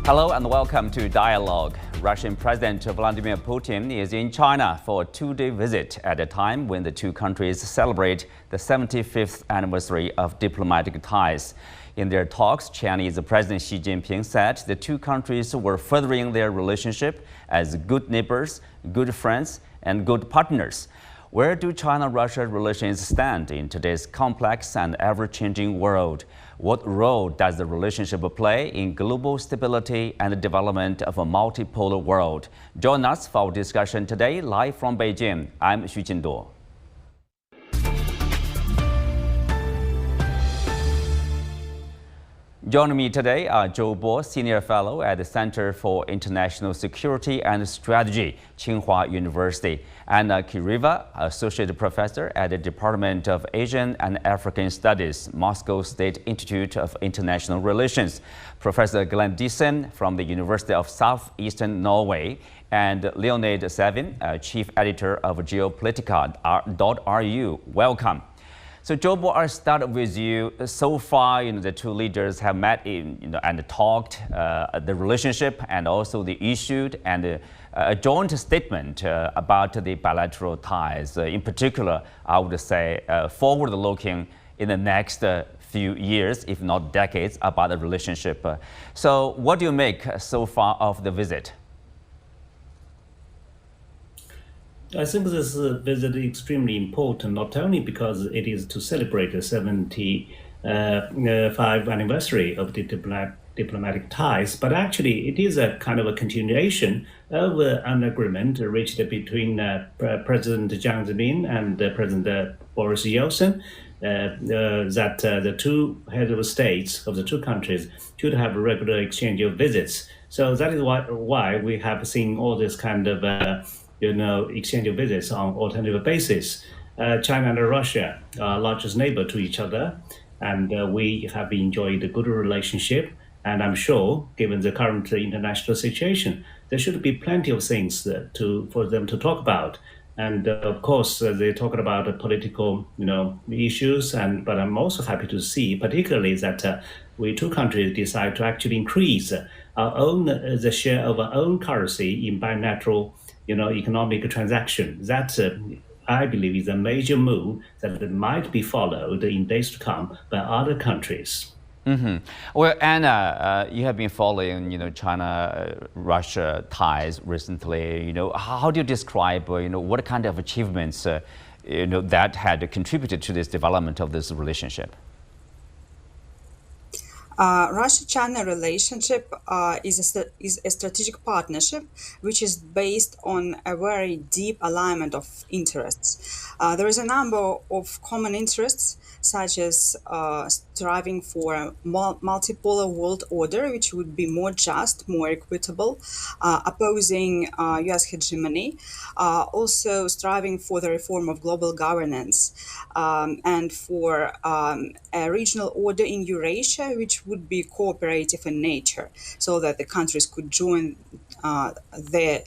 Hello and welcome to Dialogue. Russian President Vladimir Putin is in China for a two-day visit at a time when the two countries celebrate the 75th anniversary of diplomatic ties. In their talks, Chinese President Xi Jinping said the two countries were furthering their relationship as good neighbors, good friends, and good partners. Where do China-Russia relations stand in today's complex and ever-changing world? What role does the relationship play in global stability and the development of a multipolar world? Join us for our discussion today, live from Beijing. I'm Xu Jinduo. Joining me today are Zhou Bo, Senior Fellow at the Center for International Security and Strategy, Tsinghua University, and Kireeva, Associate Professor at the Department of Asian and African Studies, Moscow State Institute of International Relations, Professor Diesen from the University of South-Eastern Norway, and Leonid Savin, Chief Editor of Geopolitica.ru. Welcome. So, Zhou Bo, I'll start with you. So far, the two leaders have met and talked the relationship and also the issued and a joint statement about the bilateral ties. In particular, I would say forward-looking in the next few years, if not decades, about the relationship. So, what do you make so far of the visit? I think this visit is extremely important, not only because it is to celebrate the 75th anniversary of the diplomatic ties, but actually it is a kind of a continuation of an agreement reached between President Xi Jinping and President Boris Yeltsin that the two heads of states of the two countries should have a regular exchange of visits. So that is why we have seen all this kind of exchange of visits on alternative basis. China and Russia are largest neighbor to each other, and we have enjoyed a good relationship. And I'm sure, given the current international situation, there should be plenty of things for them to talk about. And of course, they're talking about political, issues. But I'm also happy to see, particularly that we two countries decide to actually increase the share of our own currency in bilateral economic transaction. That, I believe, is a major move that might be followed in days to come by other countries. Mm-hmm. Well, Anna, you have been following, China-Russia ties recently. How do you describe, what kind of achievements, that had contributed to this development of this relationship? Russia-China relationship is a strategic partnership which is based on a very deep alignment of interests. There is a number of common interests, such as striving for a multipolar world order, which would be more just, more equitable, opposing US hegemony, also striving for the reform of global governance, and for a regional order in Eurasia, which would be cooperative in nature, so that the countries could join their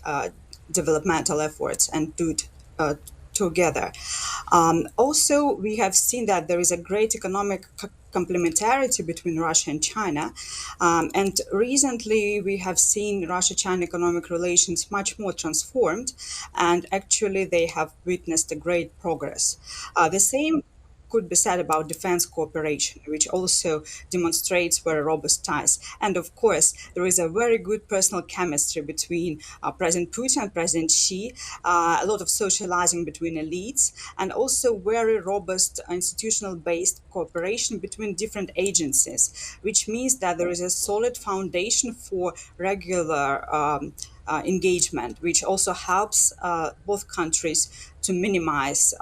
developmental efforts and do it together. Also, we have seen that there is a great economic complementarity between Russia and China. And recently, we have seen Russia-China economic relations much more transformed, and actually they have witnessed a great progress. The same could be said about defense cooperation, which also demonstrates very robust ties. And of course, there is a very good personal chemistry between President Putin and President Xi, a lot of socializing between elites, and also very robust institutional-based cooperation between different agencies, which means that there is a solid foundation for regular engagement, which also helps both countries to minimize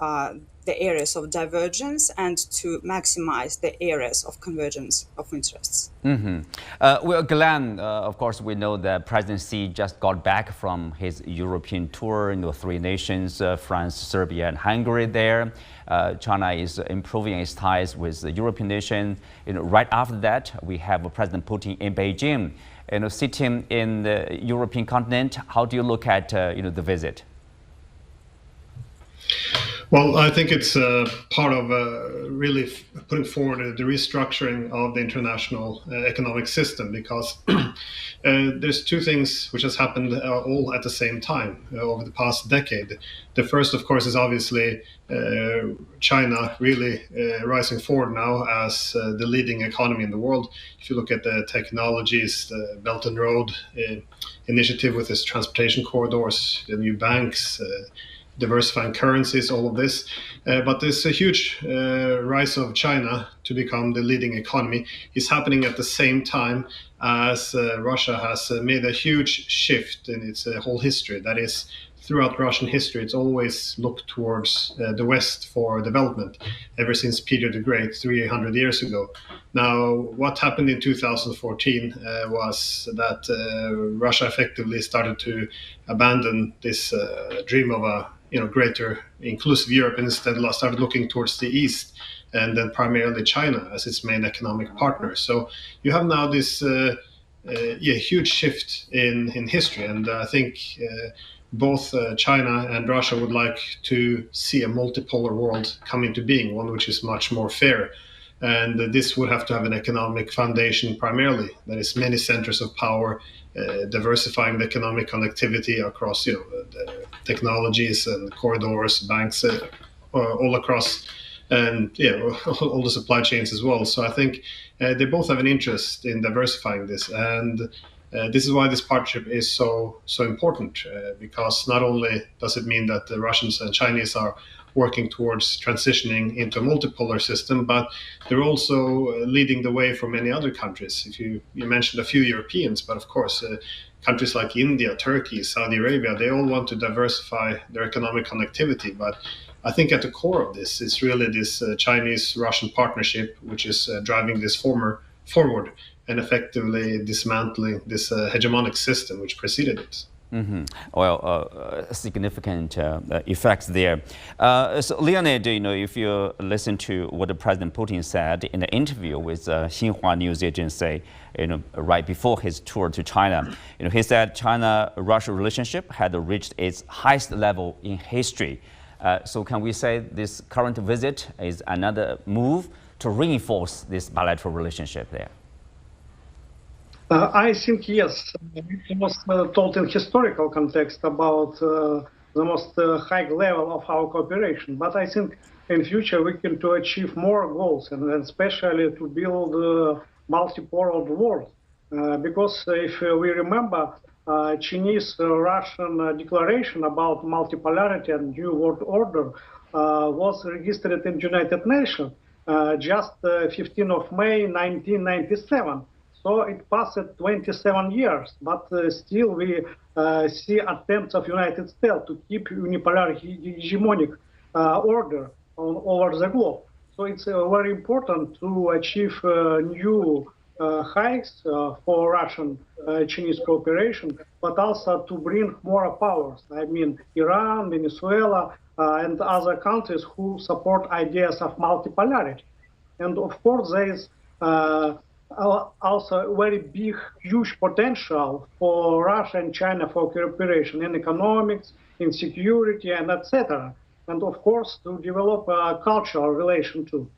the areas of divergence and to maximize the areas of convergence of interests. Mm-hmm. Well, Glenn, of course, we know that President Xi just got back from his European tour, three nations, France, Serbia, and Hungary there. China is improving its ties with the European nation. Right after that, we have President Putin in Beijing. Sitting in the European continent, how do you look at the visit? Well, I think it's part of really putting forward the restructuring of the international economic system, because there's two things which has happened all at the same time over the past decade. The first, of course, is obviously China really rising forward now as the leading economy in the world. If you look at the technologies, the Belt and Road initiative with its transportation corridors, the new banks, diversifying currencies, all of this. But this huge rise of China to become the leading economy is happening at the same time as Russia has made a huge shift in its whole history. That is, throughout Russian history, it's always looked towards the West for development, ever since Peter the Great 300 years ago. Now, what happened in 2014 was that Russia effectively started to abandon this dream of a greater inclusive Europe, and instead started looking towards the East, and then primarily China as its main economic partner. So you have now this huge shift in history, and I think both China and Russia would like to see a multipolar world come into being, one which is much more fair. And this would have to have an economic foundation primarily, that is many centers of power, diversifying the economic connectivity across the technologies and corridors, banks, all across, and all the supply chains as well. So I think they both have an interest in diversifying this, and this is why this partnership is so important, because not only does it mean that the Russians and Chinese are working towards transitioning into a multipolar system, but they're also leading the way for many other countries. If you mentioned a few Europeans, but of course countries like India, Turkey, Saudi Arabia, they all want to diversify their economic connectivity. But I think at the core of this is really this Chinese-Russian partnership, which is driving this forward and effectively dismantling this hegemonic system which preceded it. Mm-hmm. Well, significant effects there. So, Leonid, if you listen to what the President Putin said in the interview with Tsinghua News Agency, right before his tour to China, he said China-Russia relationship had reached its highest level in history. So, can we say this current visit is another move to reinforce this bilateral relationship there? I think yes. It was told in historical context about the most high level of our cooperation. But I think in future we can to achieve more goals, and especially to build a multipolar world. Because if we remember, Chinese-Russian declaration about multipolarity and new world order was registered in United Nations just 15 of May 1997. So it passed 27 years, but still we see attempts of United States to keep unipolar hegemonic order over the globe. So it's very important to achieve new heights for Russian-Chinese cooperation, but also to bring more powers. I mean, Iran, Venezuela, and other countries who support ideas of multipolarity. And of course, there is also very big, huge potential for Russia and China for cooperation in economics, in security, and etc. And of course, to develop a cultural relation too.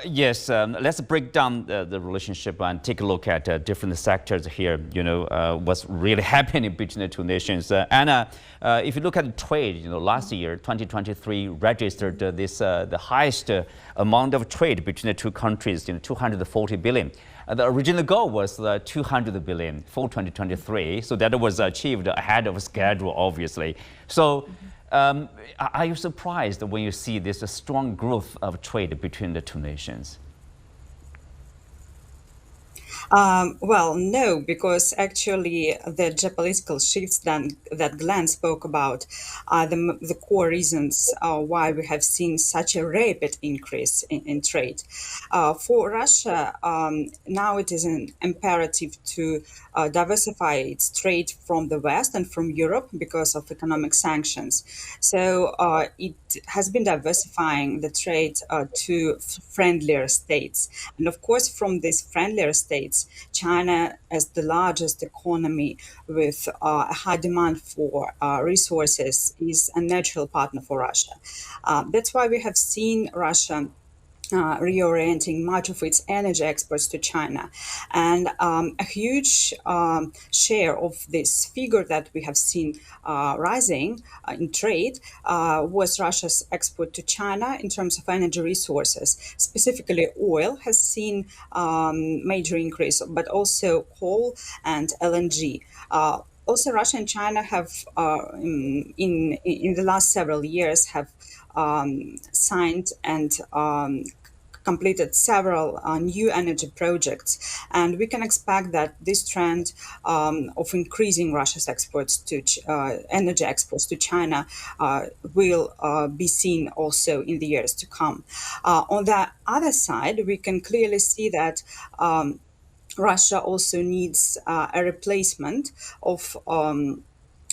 Yes, let's break down the relationship and take a look at different sectors here. What's really happening between the two nations. Anna, if you look at trade, last year, 2023, registered the highest amount of trade between the two countries, 240 billion. The original goal was 200 billion for 2023, so that was achieved ahead of schedule, obviously. So. Are you surprised when you see this strong growth of trade between the two nations? Well, no, because actually the geopolitical shifts that Glenn spoke about are the core reasons why we have seen such a rapid increase in trade. For Russia, now it is an imperative to diversify its trade from the West and from Europe because of economic sanctions. So it has been diversifying the trade to friendlier states. And of course, from these friendlier states, decades, China, as the largest economy with a high demand for resources, is a natural partner for Russia. That's why we have seen Russia reorienting much of its energy exports to China. And a huge share of this figure that we have seen rising in trade was Russia's export to China in terms of energy resources. Specifically, oil has seen major increase, but also coal and LNG. Also, Russia and China have, in the last several years, have signed and completed several new energy projects, and we can expect that this trend of increasing Russia's exports to energy exports to China will be seen also in the years to come. On the other side, we can clearly see that Russia also needs a replacement of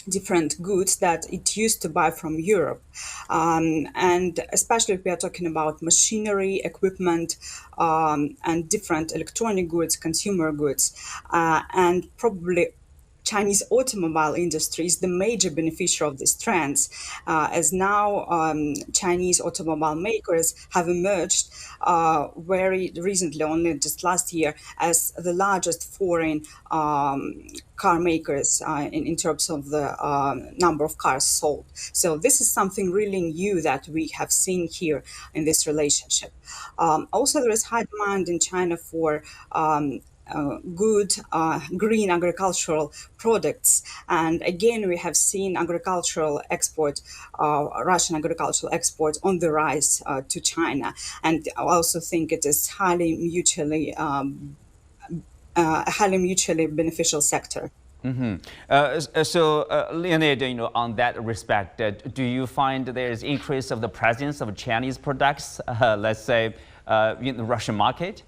different goods that it used to buy from Europe. And especially if we are talking about machinery, equipment, and different electronic goods, consumer goods, and probably Chinese automobile industry is the major beneficiary of these trends, as now Chinese automobile makers have emerged very recently, only just last year, as the largest foreign car makers in terms of the number of cars sold. So this is something really new that we have seen here in this relationship. Also, there is high demand in China for good green agricultural products. And again, we have seen agricultural export, Russian agricultural export on the rise to China. And I also think it is highly mutually beneficial sector. So, Leonid, on that respect, do you find there is increase of the presence of Chinese products, let's say, in the Russian market?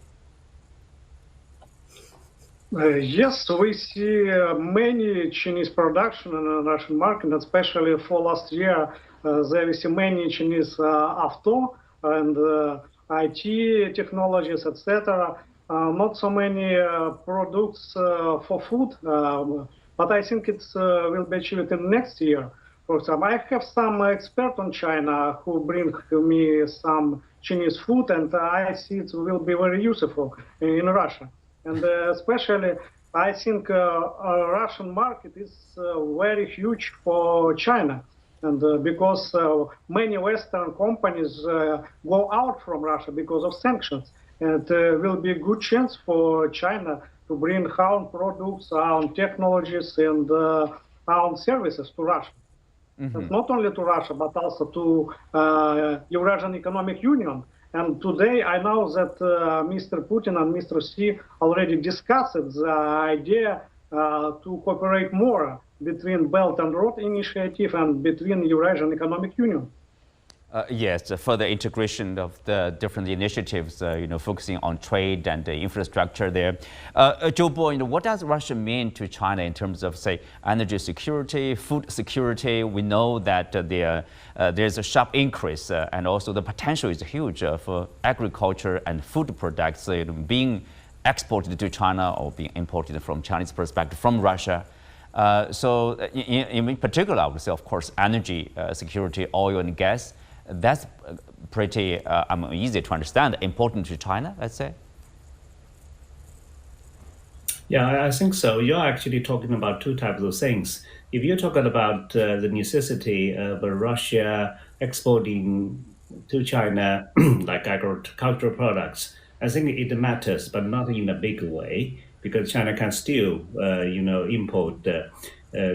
Yes, we see many Chinese production in the Russian market, especially for last year. There we see many Chinese auto and IT technologies, etc. Not so many products for food, but I think it will be achieved in next year. For example, I have some expert on China who bring me some Chinese food, and I see it will be very useful in Russia. And especially, I think Russian market is very huge for China. And because many Western companies go out from Russia because of sanctions. And it will be a good chance for China to bring own products, own technologies, and own services to Russia. And not only to Russia, but also to Eurasian Economic Union. And today I know that Mr. Putin and Mr. Xi already discussed the idea to cooperate more between Belt and Road Initiative and between Eurasian Economic Union. Yes, further integration of the different initiatives, focusing on trade and infrastructure there. Zhou Bo, what does Russia mean to China in terms of, say, energy security, food security? We know that there's a sharp increase, and also the potential is huge for agriculture and food products being exported to China or being imported from Chinese perspective from Russia. So in particular, I would say, of course, energy security, oil and gas. That's pretty easy to understand, important to China, let's say. Yeah, I think so. You're actually talking about two types of things. If you're talking about the necessity of Russia exporting to China like agricultural products, I think it matters, but not in a big way, because China can still, import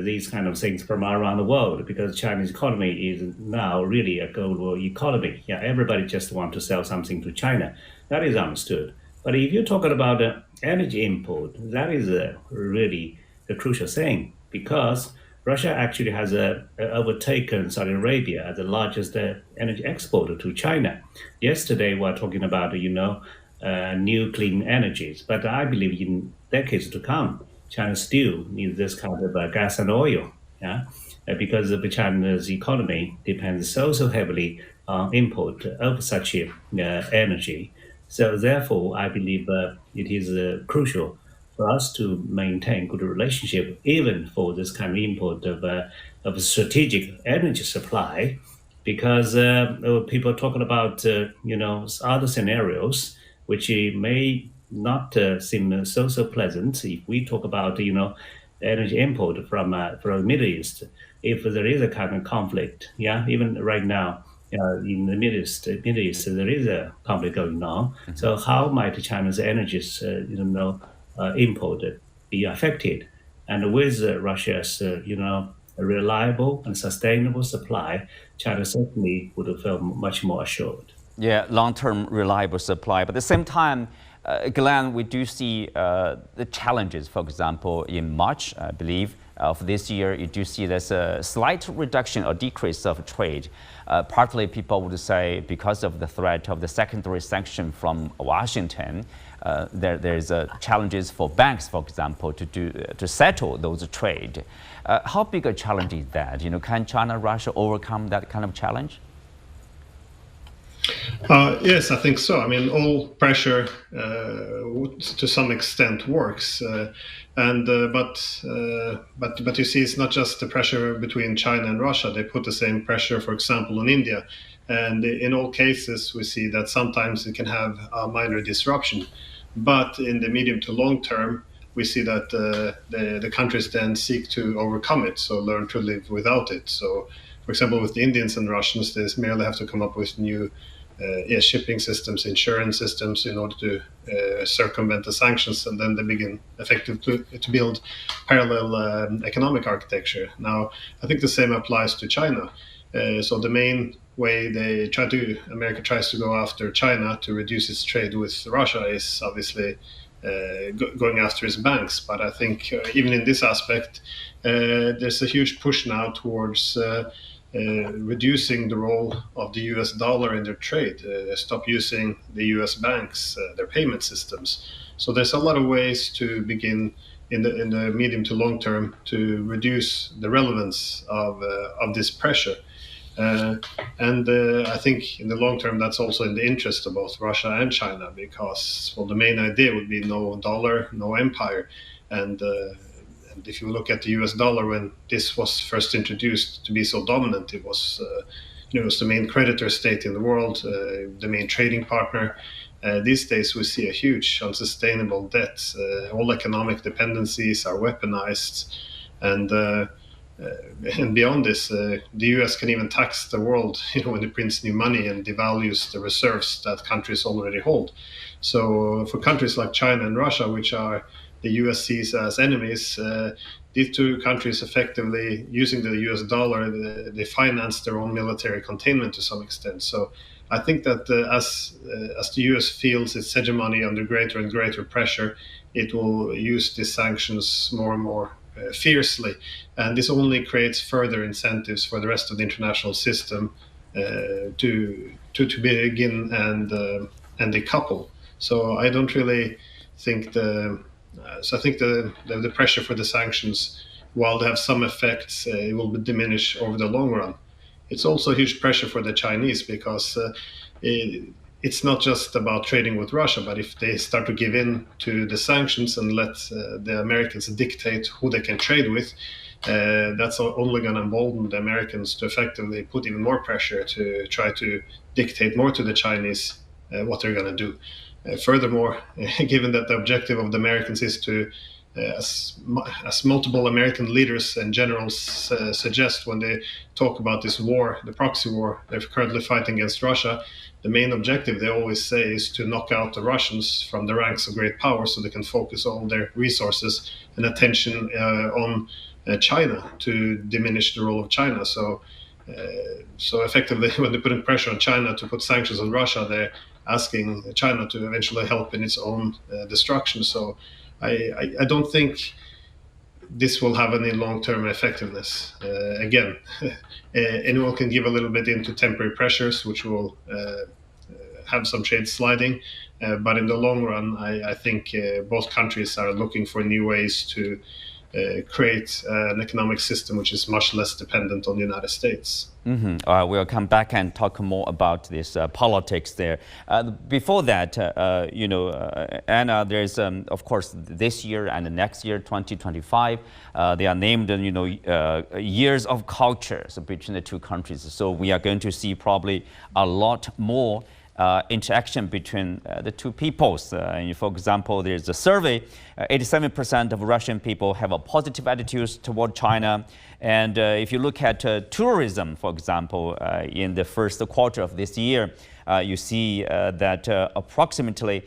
these kind of things from around the world, because Chinese economy is now really a global economy. Yeah, everybody just want to sell something to China. That is understood. But if you're talking about energy import, that is really the crucial thing, because Russia actually has overtaken Saudi Arabia as the largest energy exporter to China. Yesterday, we were talking about, new clean energies, but I believe in decades to come, China still needs this kind of gas and oil, because of China's economy depends so heavily on import of such energy. So therefore, I believe it is crucial for us to maintain good relationship, even for this kind of import of a strategic energy supply, because people are talking about other scenarios which may not seem so pleasant if we talk about energy import from the Middle East. If there is a kind of conflict, even right now in the Middle East, there is a conflict going on. So how might China's energies, import be affected? And with Russia's, reliable and sustainable supply, China certainly would feel much more assured. Yeah, long-term reliable supply. But at the same time, Glenn, we do see the challenges. For example, in March, I believe, of this year, you do see there's a slight reduction or decrease of trade. Partly, people would say because of the threat of the secondary sanction from Washington, there's challenges for banks, for example, to settle those trade. How big a challenge is that? Can China, Russia overcome that kind of challenge? Yes, I think so. I mean, all pressure to some extent works, but you see, it's not just the pressure between China and Russia. They put the same pressure, for example, on India, and in all cases, we see that sometimes it can have a minor disruption, but in the medium to long term, we see that the countries then seek to overcome it, so learn to live without it. So, for example, with the Indians and Russians, they merely have to come up with new shipping systems, insurance systems in order to circumvent the sanctions, and then they begin effectively to build parallel economic architecture. Now, I think the same applies to China. So the main way America tries to go after China to reduce its trade with Russia is obviously going after its banks. But I think even in this aspect, there's a huge push now towards reducing the role of the US dollar in their trade, stop using the US banks, their payment systems. So there's a lot of ways to begin in the medium to long term to reduce the relevance of this pressure. And I think in the long term, that's also in the interest of both Russia and China, because, well, the main idea would be no dollar, no empire. And if you look at the US dollar, when this was first introduced to be so dominant, it was it was the main creditor state in the world, the main trading partner. These days we see a huge unsustainable debt. All economic dependencies are weaponized, and beyond this, the US can even tax the world when it prints new money and devalues the reserves that countries already hold. So for countries like China and Russia, which are the US sees as enemies, these two countries effectively using the US dollar, they finance their own military containment to some extent. So I think that as the US feels its hegemony under greater and greater pressure, it will use these sanctions more and more fiercely. And this only creates further incentives for the rest of the international system to begin and decouple. So I don't really think I think the pressure for the sanctions, while they have some effects, it will diminish over the long run. It's also a huge pressure for the Chinese, because it's not just about trading with Russia, but if they start to give in to the sanctions and let the Americans dictate who they can trade with, that's only going to embolden the Americans to effectively put even more pressure to try to dictate more to the Chinese what they're going to do. Furthermore, given that the objective of the Americans is to, as multiple American leaders and generals suggest when they talk about this war, the proxy war they're currently fighting against Russia, the main objective, they always say, is to knock out the Russians from the ranks of great power so they can focus all their resources and attention on China, to diminish the role of China. So effectively, when they're putting pressure on China to put sanctions on Russia, they're asking China to eventually help in its own destruction. So I don't think this will have any long-term effectiveness. Again, anyone can give a little bit into temporary pressures, which will have some trade sliding. But in the long run, I think both countries are looking for new ways to create an economic system which is much less dependent on the United States. We'll come back and talk more about this politics there. Before that, Anna, there's of course this year and the next year, 2025, they are named, years of cultures between the two countries. So we are going to see probably a lot more interaction between the two peoples. For example, there's a survey, 87% of Russian people have a positive attitude toward China. And if you look at tourism, for example, in the first quarter of this year, you see that approximately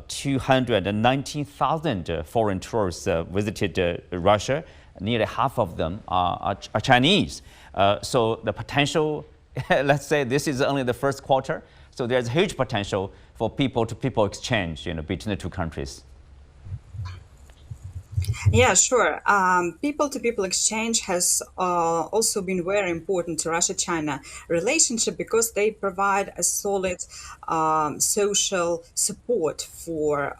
219,000 foreign tourists visited Russia. Nearly half of them are Chinese. So the potential, let's say this is only the first quarter, so there's huge potential for people-to-people exchange, between the two countries. Yeah, sure. People-to-people exchange has also been very important to Russia-China relationship because they provide a solid social support for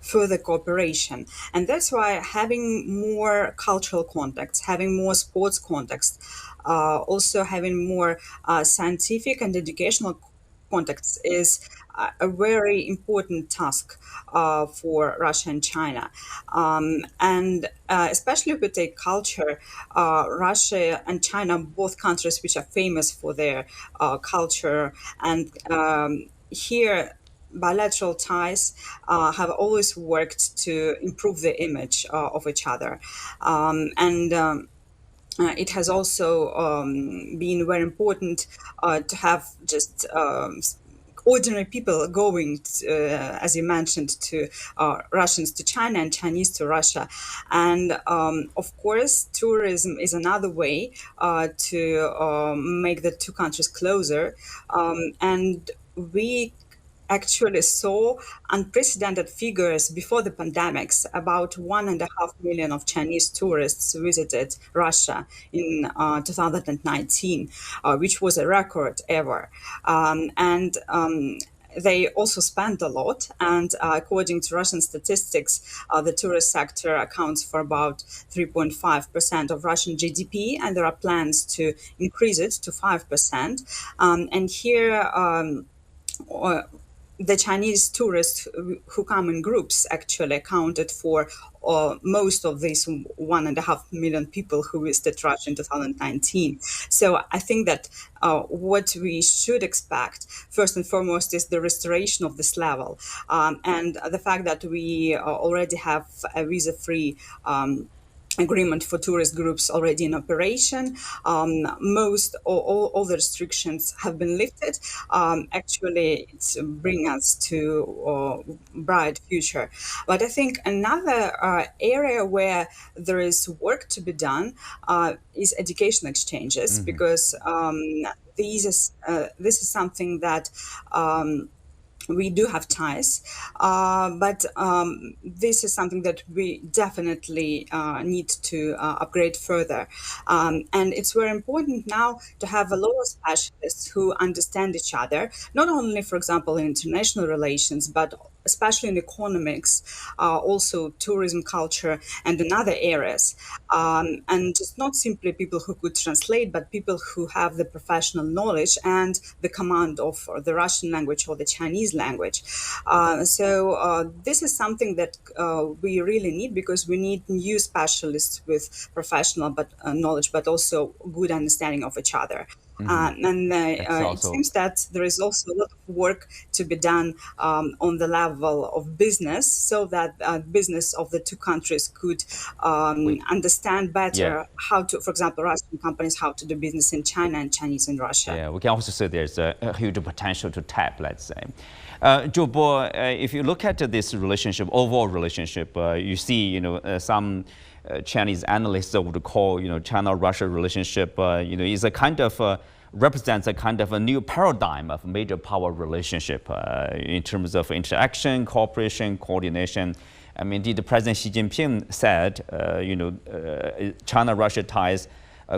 further cooperation. And that's why having more cultural contacts, having more sports contacts, also having more scientific and educational contacts is a very important task for Russia and China. And especially if we take culture, Russia and China, both countries which are famous for their culture. And here, bilateral ties have always worked to improve the image of each other. It has also been very important to have just ordinary people going, as you mentioned, to Russians to China and Chinese to Russia. And of course, tourism is another way to make the two countries closer. And we actually saw unprecedented figures before the pandemics. About 1.5 million of Chinese tourists visited Russia in 2019, which was a record ever. They also spent a lot, and according to Russian statistics, the tourist sector accounts for about 3.5% of Russian GDP, and there are plans to increase it to 5%. And here, the Chinese tourists who come in groups actually accounted for most of these 1.5 million people who visited Russia in 2019. So I think that what we should expect, first and foremost, is the restoration of this level. And the fact that we already have a visa-free agreement for tourist groups already in operation. All the restrictions have been lifted. Actually, it's bringing us to a bright future. But I think another area where there is work to be done is education exchanges, because this is something that we do have ties, but this is something that we definitely need to upgrade further. And it's very important now to have a lot of specialists who understand each other, not only, for example, in international relations, but especially in economics, also tourism, culture, and in other areas. And just not simply people who could translate, but people who have the professional knowledge and the command of the Russian language or the Chinese language. So this is something that we really need, because we need new specialists with professional knowledge, but also good understanding of each other. It seems that there is also a lot of work to be done on the level of business, so that business of the two countries could understand better how to, for example, Russian companies, how to do business in China and Chinese in Russia. Yeah, we can also say there's a huge potential to tap, let's say. Zhou Bo, if you look at this relationship, overall relationship, you see, some Chinese analysts would call, China-Russia relationship, is a kind of represents a kind of a new paradigm of major power relationship in terms of interaction, cooperation, coordination. I mean, indeed, President Xi Jinping said, China-Russia ties,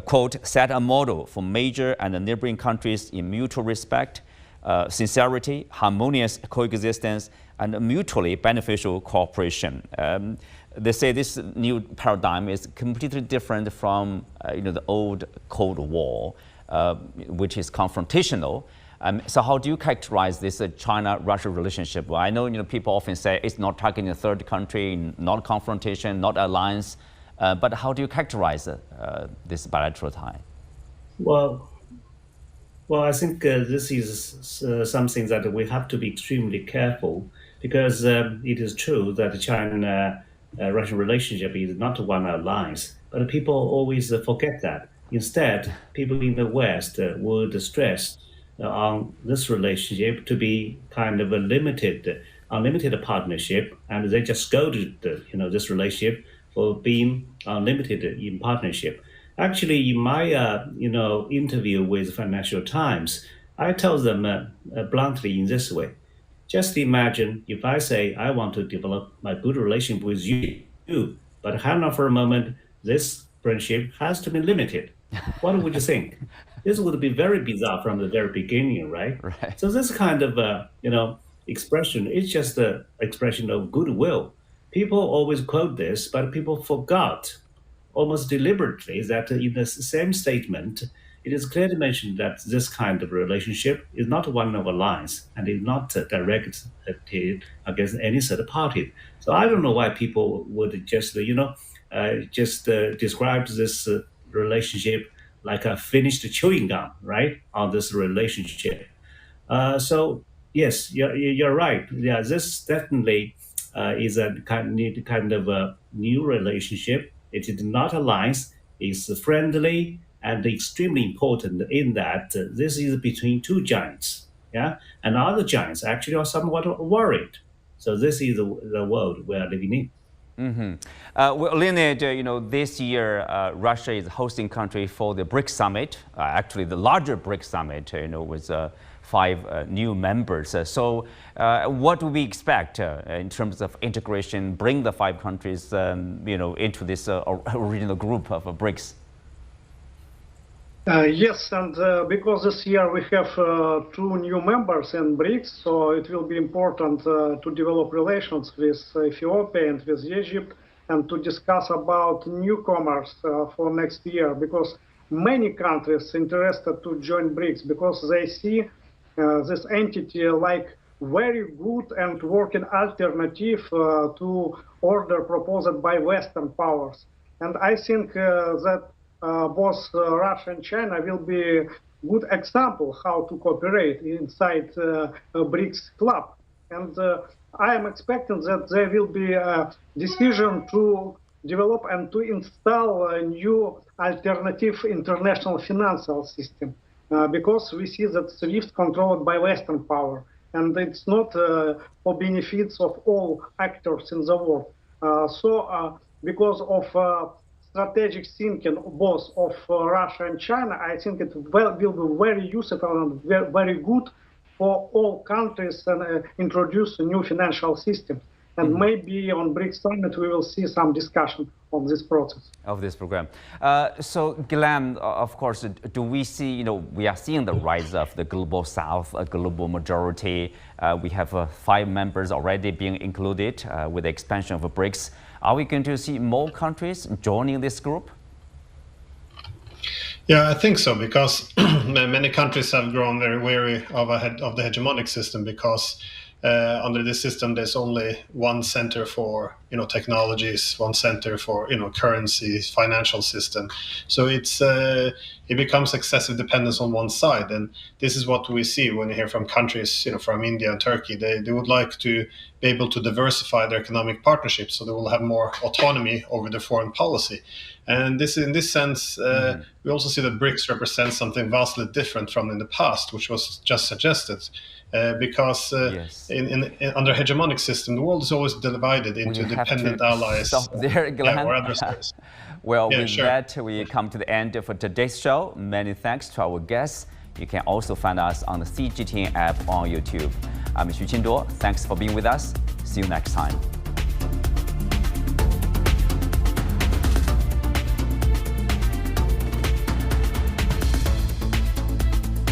quote, set a model for major and neighboring countries in mutual respect, sincerity, harmonious coexistence, and mutually beneficial cooperation. they say this new paradigm is completely different from the old Cold War, which is confrontational. So how do you characterize this China-Russia relationship? Well, I know people often say it's not targeting a third country, not confrontation, not alliance. But how do you characterize this bilateral tie? Well, I think this is something that we have to be extremely careful, because it is true that the China-Russian relationship is not one alliance, but people always forget that. Instead, people in the West would stress on this relationship to be kind of a unlimited partnership, and they just scolded this relationship for being unlimited in partnership. Actually, in my interview with Financial Times, I told them bluntly in this way: just imagine if I say I want to develop a good relationship with you, but hang on for a moment, this friendship has to be limited. What would you think? This would be very bizarre from the very beginning, right? Right. So this kind of expression is just an expression of goodwill. People always quote this, but people forgot almost deliberately that in the same statement, it is clearly mentioned that this kind of relationship is not one of alliance and is not directed against any third party. So I don't know why people would just describe this relationship like a finished chewing gum, right, on this relationship. So yes, you're right. Yeah, this definitely is a kind of a new relationship. It is not alliance. It's friendly and extremely important in that this is between two giants. Yeah, and other giants actually are somewhat worried. So this is the world we are living in. Mm-hmm. Well, Leonid, this year Russia is hosting country for the BRICS summit. Actually, the larger BRICS summit, with 5 new members. So, what do we expect in terms of integration? Bring the 5 countries, into this original group of BRICS. Yes, and because this year we have 2 new members in BRICS, so it will be important to develop relations with Ethiopia and with Egypt, and to discuss about newcomers for next year, because many countries interested to join BRICS because they see this entity like very good and working alternative to order proposed by Western powers. And I think that both Russia and China will be a good example how to cooperate inside BRICS club. And I am expecting that there will be a decision to develop and to install a new alternative international financial system, because we see that SWIFT controlled by Western power, and it's not for benefits of all actors in the world. So because of strategic thinking both of Russia and China, I think it will be very useful and very good for all countries and introduce a new financial system. And maybe on BRICS summit we will see some discussion on this process. Of this program. So Glenn, of course, do we see, we are seeing the rise of the global South, a global majority. We have 5 members already being included with the expansion of BRICS. Are we going to see more countries joining this group? Yeah, I think so, because many countries have grown very weary of the hegemonic system, because under this system there's only one center for technologies, one center for currencies, financial system. So it becomes excessive dependence on one side, and this is what we see when you hear from countries from India and Turkey. They would like to be able to diversify their economic partnerships, so they will have more autonomy over their foreign policy. And in this sense, we also see that BRICS represents something vastly different from in the past, which was just suggested. Because under hegemonic system, the world is always divided into dependent allies there, or adversaries. Well, with that, we come to the end of today's show. Many thanks to our guests. You can also find us on the CGTN app on YouTube. I'm Xu Qinduo. Thanks for being with us. See you next time.